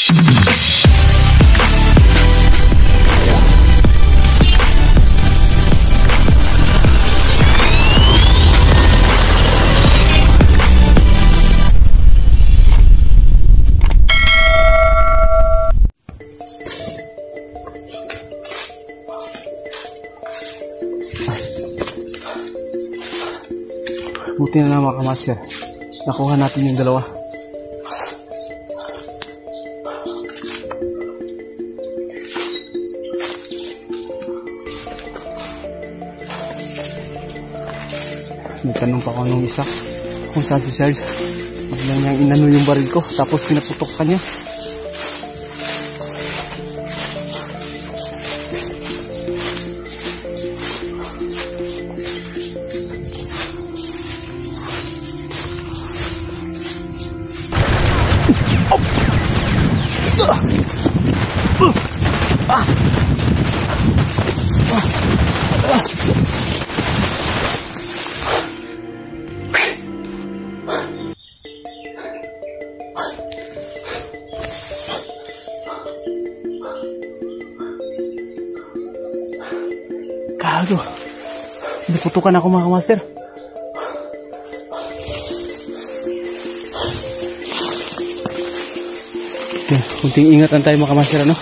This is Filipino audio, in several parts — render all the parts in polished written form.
Buti na lang mga kamaster, nakuha natin yung dalawa. Nagtanong pa ako nung isa kung saan si Charles. Bigla niyang inano yung baril ko, tapos pinaputok ka niya. Gago, naputukan ako mga master. Okay, kunting ingatan tayo mga master, ano?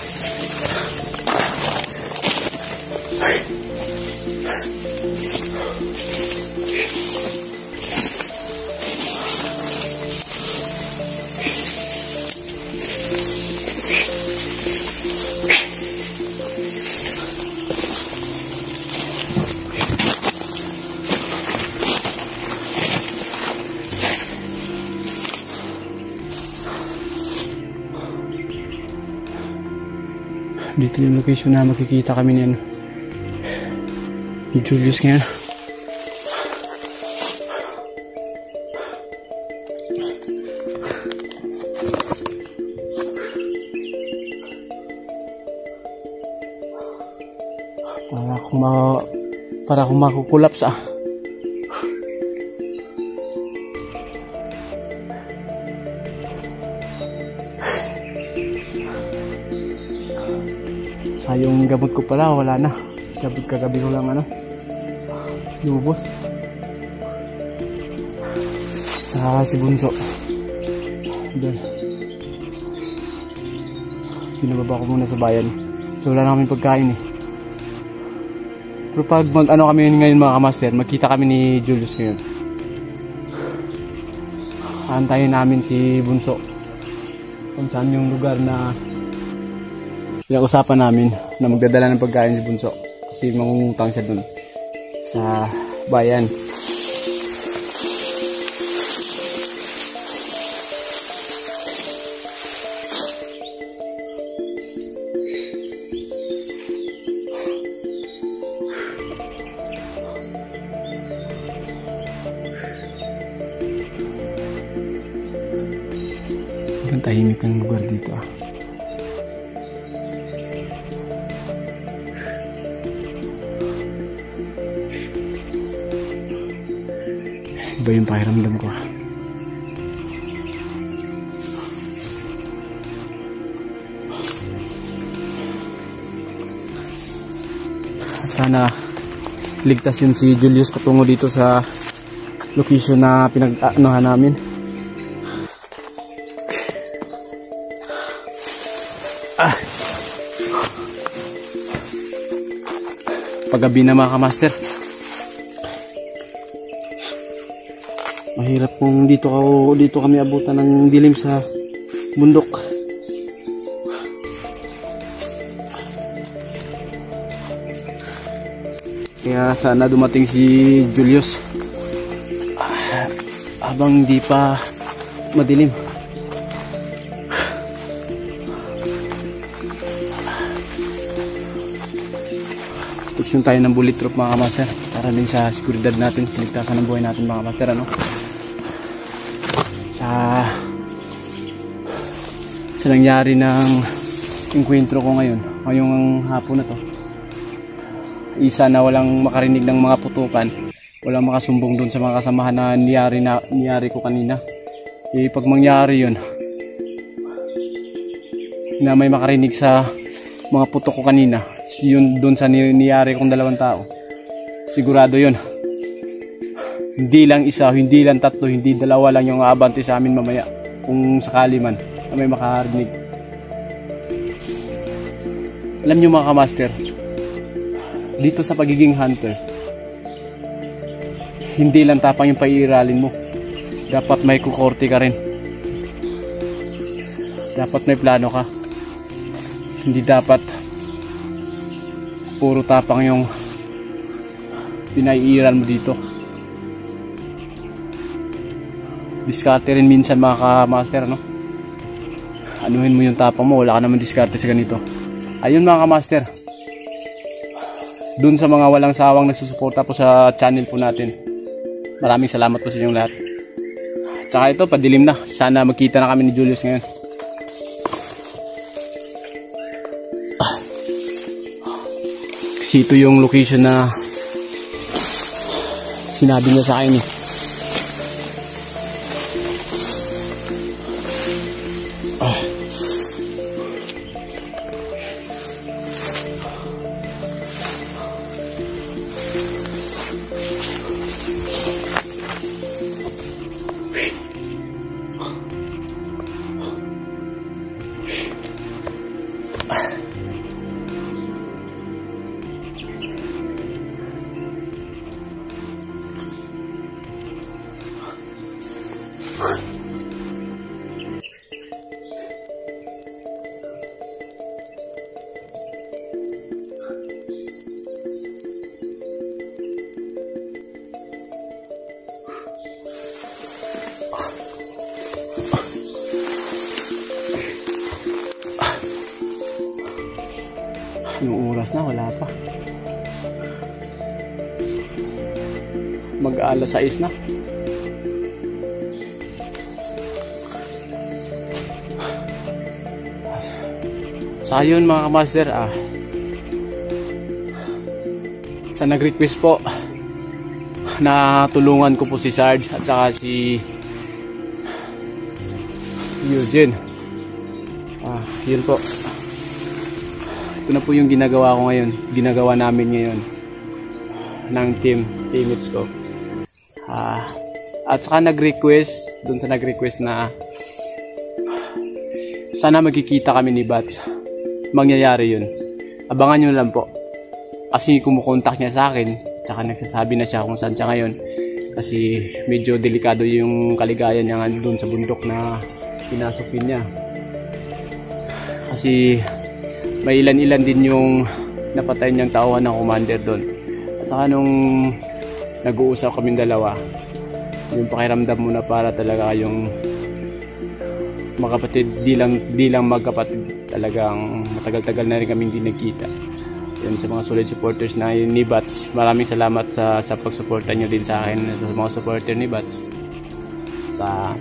Dito yung location na makikita kami ni Julius ngayon. Para akong makukulaps ah. Yung gamot ko pala, wala na. Kagabi ko lang lubos. Sa si Bunso. Doon. Pinababa ko muna sa bayan. So wala na kaming pagkain eh. Pero pag kami ngayon mga kamaster, magkita kami ni Julius ngayon. Antayin namin si Bunso. Kung saan yung lugar na pinag-usapan namin na magdadala ng pagkain si Bunso kasi mangungutang siya dun sa bayan. Ang tahimik ng lugar dito ah. Iba yung pakiramdam ko. Sana ligtas yun si Julius patungo dito sa location na pinag-anohan namin. Paggabi na mga kamaster. Mahirap kung dito kami abutan ng dilim sa bundok. Kaya sana dumating si Julius habang di pa madilim. Tuksyon tayo ng bullet proof mga kamaster para din sa seguridad natin, ligtasan ng buhay natin mga kamaster, ano? Sa nangyari ng enkwentro ko ngayong hapon na to, isa na walang makarinig ng mga putukan, walang makasumbong dun sa mga kasamahan na niyari ko kanina. Pag mangyari yun, na may makarinig sa mga putok ko kanina. Yun doon sa niyari kong 2 tao. Sigurado yun. Hindi lang isa, hindi lang 3, hindi 2 lang yung aabante sa amin mamaya. Kung sakali man na may makarinig. Alam nyo mga kamaster, dito sa pagiging hunter, hindi lang tapang yung paiiralin mo. Dapat may kukorte ka rin. Dapat may plano ka. Hindi dapat puro tapang yung pinaiiral mo dito. Diskarte rin minsan mga kamaster, no? Anuhin mo yung tapang mo, wala ka naman diskarte sa ganito. Ayun mga kamaster, dun sa mga walang sawang nagsusuporta po sa channel po natin, maraming salamat po sa inyong lahat. Tsaka ito, padilim na. Sana magkita na kami ni Julius ngayon. Kasi ito yung location na sinabi niya sa akin eh. Yung oras na, wala pa. Mag-alas 6 na. Sa yun mga kamaster, sa nag-request po na tulungan ko po si Sarge at saka si Eugene. Yun po. Ito na po yung ginagawa ko ngayon. Ginagawa namin ngayon ng teammates ko. At saka nag-request, dun sa nag-request na sana magkikita kami ni Bats. Mangyayari yun. Abangan nyo lang po. Kasi kumukontak niya sa akin, tsaka nagsasabi na siya kung saan siya ngayon. Kasi medyo delikado yung kaligayan niya dun sa bundok na pinasukin niya. Kasi may ilan-ilan din yung napatay niyang tauhan ng commander doon. At saka nung nag-uusap kaming dalawa, yung pakiramdam mo na para talaga yung magkapatid, di lang magkapatid, talagang matagal-tagal na rin kaming di nagkita. Yun, sa mga solid supporters na yun ni Bats, maraming salamat sa pagsuporta nyo din sa akin, sa mga supporter ni Bats. Sa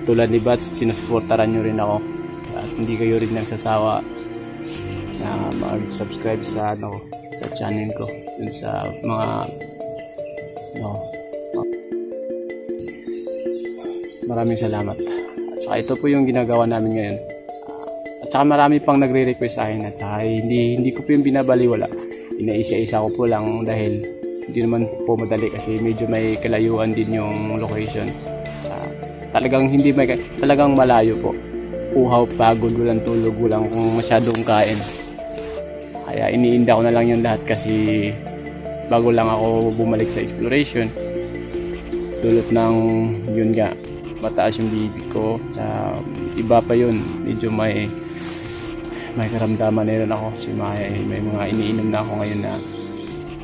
tulad ni Bats, sinusuportaran nyo rin ako at hindi kayo rin nagsasawa na mag-subscribe sa channel ko, dun sa mga maraming salamat. At saka ito po yung ginagawa namin ngayon. At saka marami pang nagre-request sa akin, at saka hindi ko po yung binabaliwala. Inaisa-isa ko po lang dahil hindi naman po madali kasi medyo may kalayuan din yung location. Talagang talagang malayo po. Uhaw, pagod, walang tulog, walang kung masyadong kain. Kaya iniinda ko na lang yung lahat kasi bago lang ako bumalik sa exploration. Dulot ng yun nga, mataas yung bibig ko. Sa iba pa yun, medyo may karamdaman na rin ako. Kasi may mga iniinom na ako ngayon na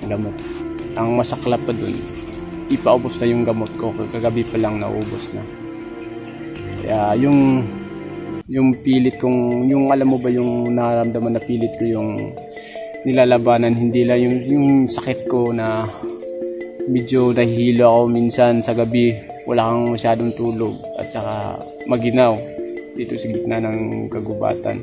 gamot. Ang masaklap pa dun, ipaubos na yung gamot ko. Kagabi pa lang naubos na. Kaya yung pilit kong, yung alam mo ba yung nararamdaman na pilit ko yung nilalabanan, hindi lang yung sakit ko na medyo nahihilo ako minsan sa gabi, wala kang masyadong tulog at saka maginaw dito sa gitna ng kagubatan.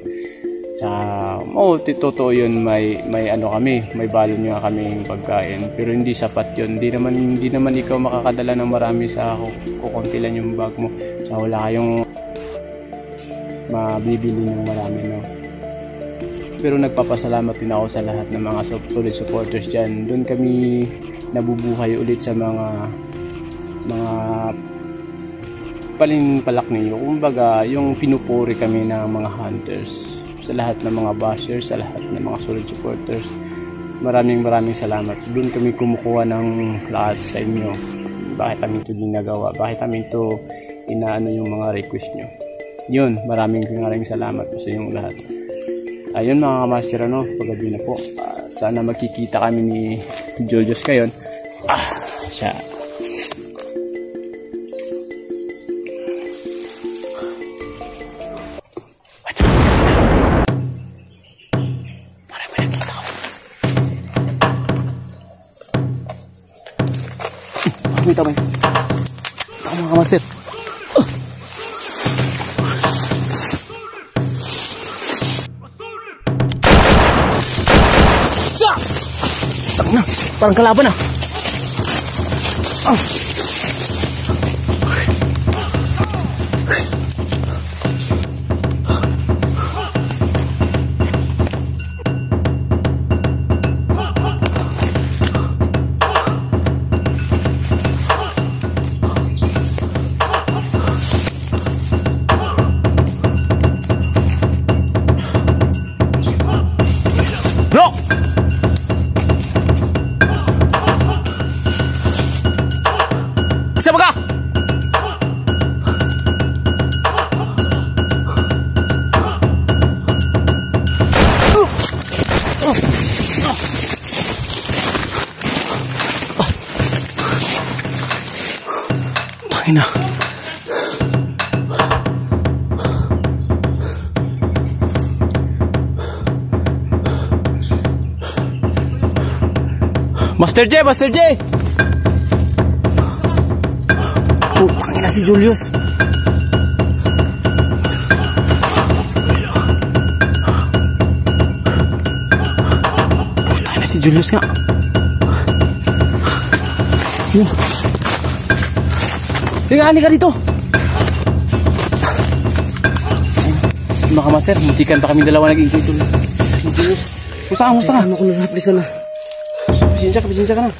Totoo yun, may kami, may balon nga kaming pagkain, pero hindi sapat yun. Hindi naman ikaw makakadala ng marami sa kukunti lang yung bag mo. Wala kayong mabibili ng marami, no? Pero nagpapasalamat din ako sa lahat ng mga solid supporters dyan. Doon kami nabubuhay ulit sa mga palinpalak ninyo. Kumbaga, yung pinupuri kami ng mga hunters, sa lahat ng mga bashers, sa lahat ng mga solid supporters. Maraming salamat. Doon kami kumukuha ng lakas sa inyo. Bakit kami ito ginagawa? Bakit kami ito inaano yung mga request nyo? Yun, maraming salamat po sa inyong lahat. Ayun mga kamaster, ano, paggabi na po. Sana magkikita kami ni Julius kayon. Siya. Tama mga kamaster. Na, parang kalaban na. Bro! Siapa kah? Pakina. Master J. Pakina si Julius. Pakina si Julius nga. Yun. Tingnan ka dito. Mga kamaster, muntikan pa kami dalawa naging ito. Julius, musta ka? Ano ko na naplisa na. Pasensya ka na.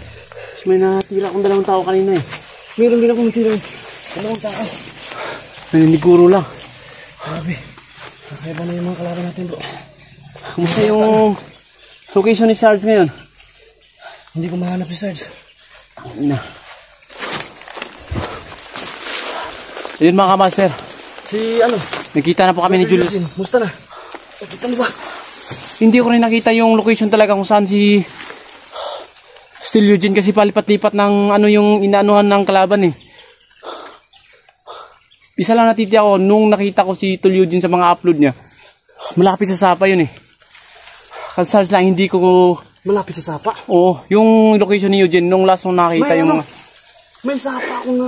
May natira akong 2 tao kanina eh. Meron din akong natira. 2 tao. Naniniguro lang. Grabe. Nakaiba na yung mga kalaban natin, bro. Kumusta yung location ni Sarge ngayon? Hindi ko mahanap si Sarge. Ayun mga kamaster. Nakita na po kami ni Julius. Musta na? Nakita mo ba? Hindi ko rin nakita yung location talaga kung saan si Still Eugene kasi palipat-lipat ng ano yung inaanuhan ng kalaban eh. Isa lang natiti ako nung nakita ko si Still Eugene sa mga upload niya. Malapit sa Sapa yun eh. Kasi lang hindi ko... Malapit sa Sapa? Oo, yung location ni Eugene nung last nung nakita yung... May Sapa akong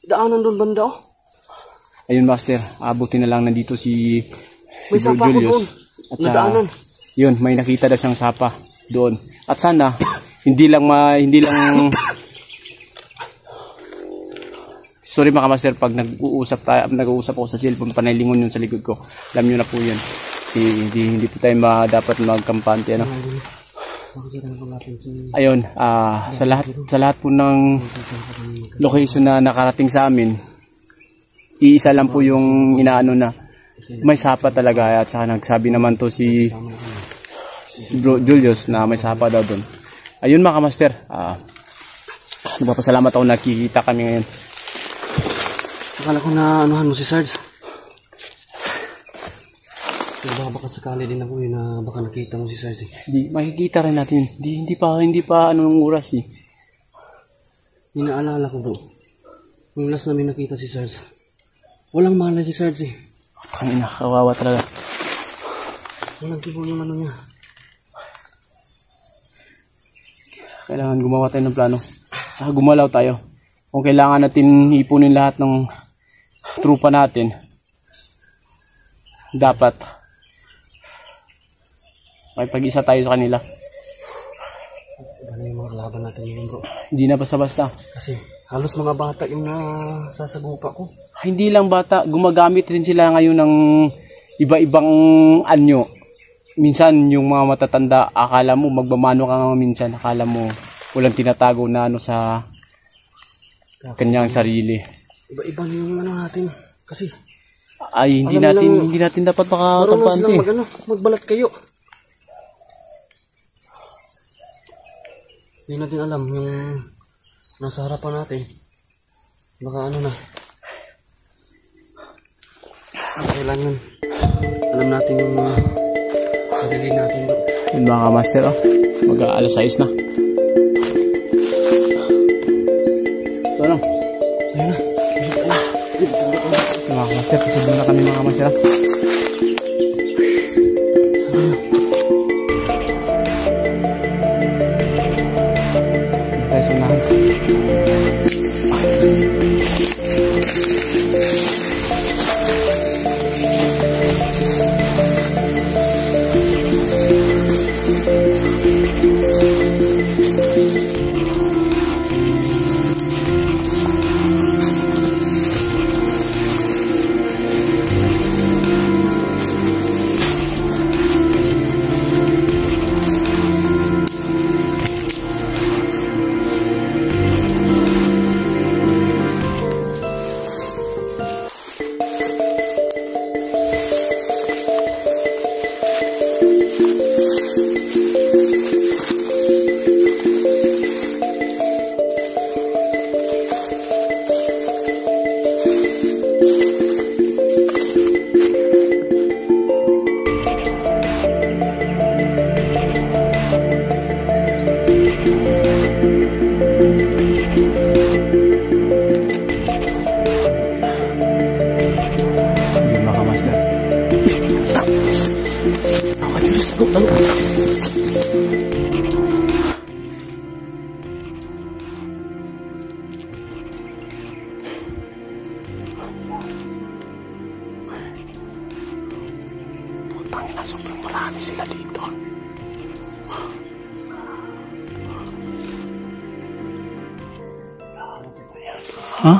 daanan doon banda oh. Ayun master, abutin na lang nandito si may Sapa ako doon. At daanan. Yun, may nakita daw siyang Sapa doon. At sana hindi lang sorry mga master pag nag-uusap ako sa cellphone panalingon yun sa likod ko. Alam niyo na po 'yun. Hindi po tayo dapat magkampante ano. Ayun, sa lahat po ng location na nakarating sa amin, iisa lang po yung inaano na may Sapa talaga at saka nagsabi naman to si Bro Julius na may Sapa daw doon. Ayun mga kamaster, nagpapasalamat ako nakikita kami ngayon. Akala ko na anuhan mo si Sarge. Baka sakali din ako na baka nakita mo si Sarge. Hindi, makikita rin natin. Hindi pa anong oras eh. Inaalala ko bro. Yung last namin nakita si Sarge. Walang malay si Sarge eh. Kanina, kawawa talaga. Walang tipo yung ano niya. Kailangan gumawa tayo ng plano. Saka gumalaw tayo. Kung kailangan natin ipunin lahat ng trupa natin, dapat may pag-isa tayo sa kanila. Ano yung mga kalaban natin yun bro? Hindi na basta-basta. Kasi halos mga bata yung nasasagupa ko. Hindi lang bata, gumagamit rin sila ngayon ng iba-ibang anyo. Minsan yung mga matatanda, akala mo magmamano ka nga minsan, akala mo walang tinatago na ano sa kanyang sarili. Iba-iba na yung ano natin. Kasi Ay, hindi natin dapat marunong makakampante. silang magbalat kayo. Hindi natin alam yung nasa harapan natin. Baka ano na. Kailangan alam natin yung mga sarili natin bro. Yun mga kamaster, oh. Mag-aalas 6 na. Ito lang. Ayun na. Mga kamaster, tutulong na kami mga kamaster. Tayo sa unahan. Sobrang marami sila dito. Ha?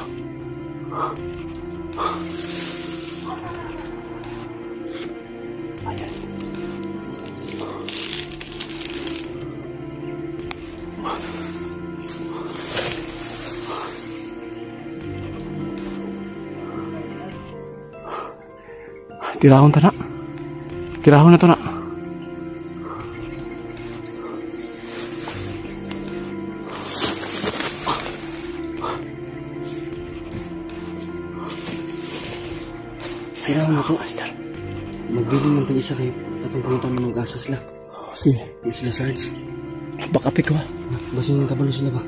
Tirahon ta na. Tirahon na to na. Tirahon na to. Magbiling ng tag-isa kayo. Tapos pumunta mo ng gasa sila. Sige. Yung sila Sarge. Baka piko. Basing yung kabalo sila ba?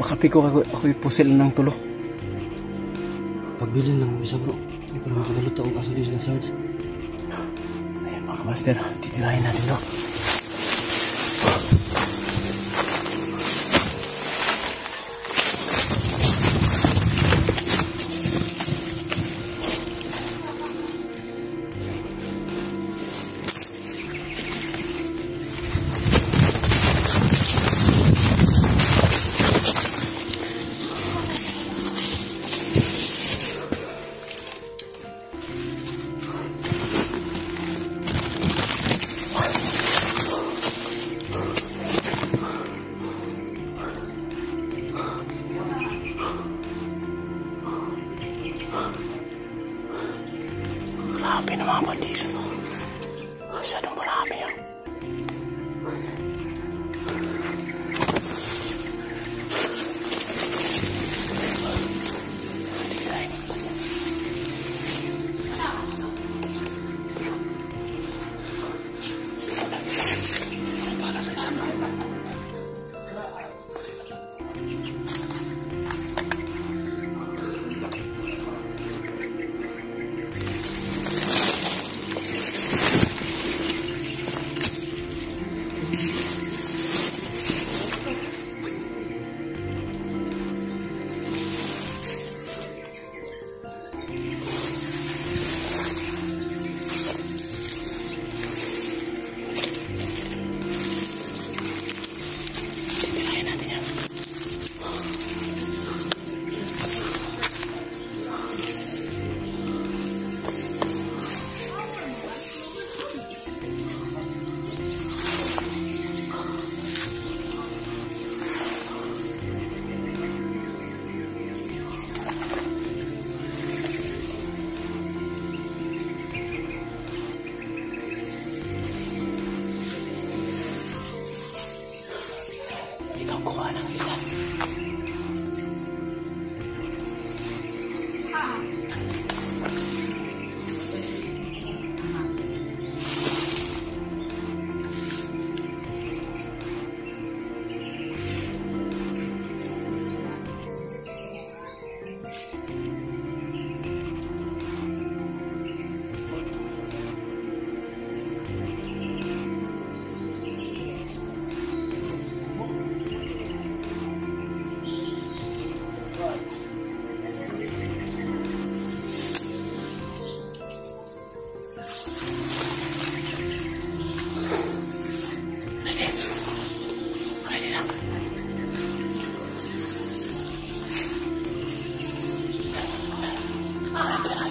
Baka piko ako ipusil ng tulo. Pagbiling lang isa bro. Para makabalo to ang kaso din sila Sarge. Ayan mga master. Titirahin natin to.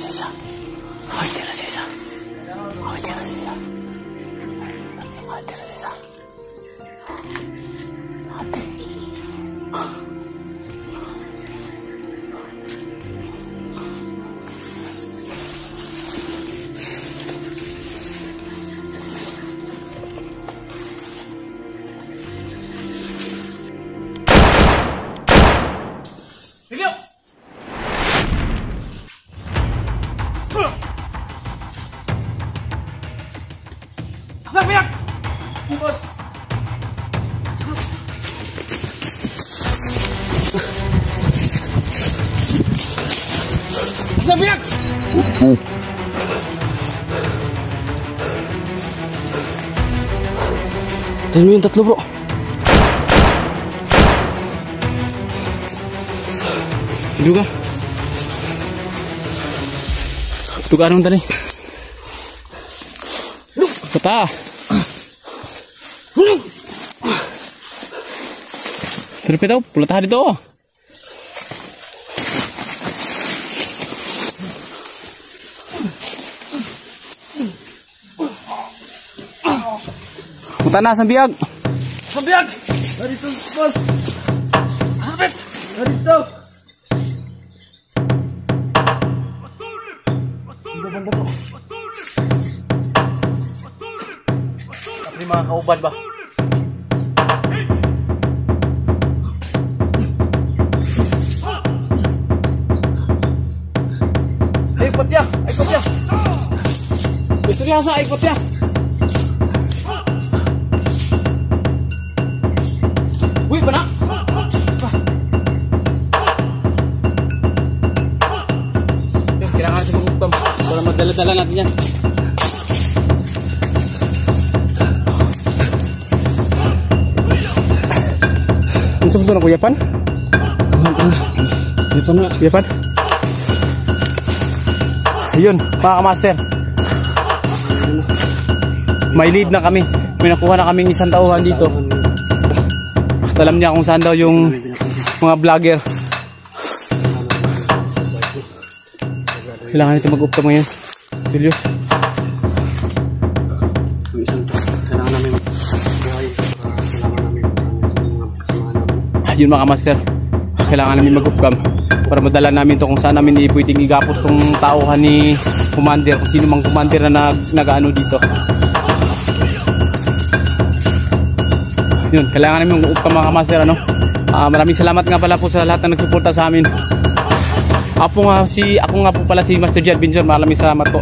sa isa. Okay, tira sa isa. Okay, tira sa isa. Okay, tira sa isa. Ate. Bigyo! Asal pihak? Bos. Asal pihak? Tingnan mo yung tatlo, bro. Juga. Tuga naman tani. Kata. Terus daw, pulatah dito. Punta na sa biyag. Sa biyag! Dito, boss! Habit! Dito! Tapi mga kauban ba? Ay, ikot ya! Ay, ikot ya! Ito niya sa ikot ya! Uy, panak! Kailangan natin mag-uptam para magdala-dala natin yan. Ano sa buto na Kuya Pan? Kuya Pan? Ayun, mga kamaster. May lead na kami. May nakuha na kaming isang tauhan dito. At alam niya kung saan daw yung mga vlogger. Kailangan natin mag-uptam ngayon. Julius. Yung isang to, kailangan namin buhay. Kailangan namin mga kasamahan namin. Ayun mga kamaster. Kailangan namin mag-uptam para madala namin to kung saan namin pwedeng igapos tong tauhan ni commander. Kung sino mang commander na nag-ano dito. Yun, kailangan namin mag-uptam mga kamaster. Ano? Maraming salamat nga pala po sa lahat na nagsuporta sa amin. Ako nga po pala si Master Jet Binjor. Maraming salamat po.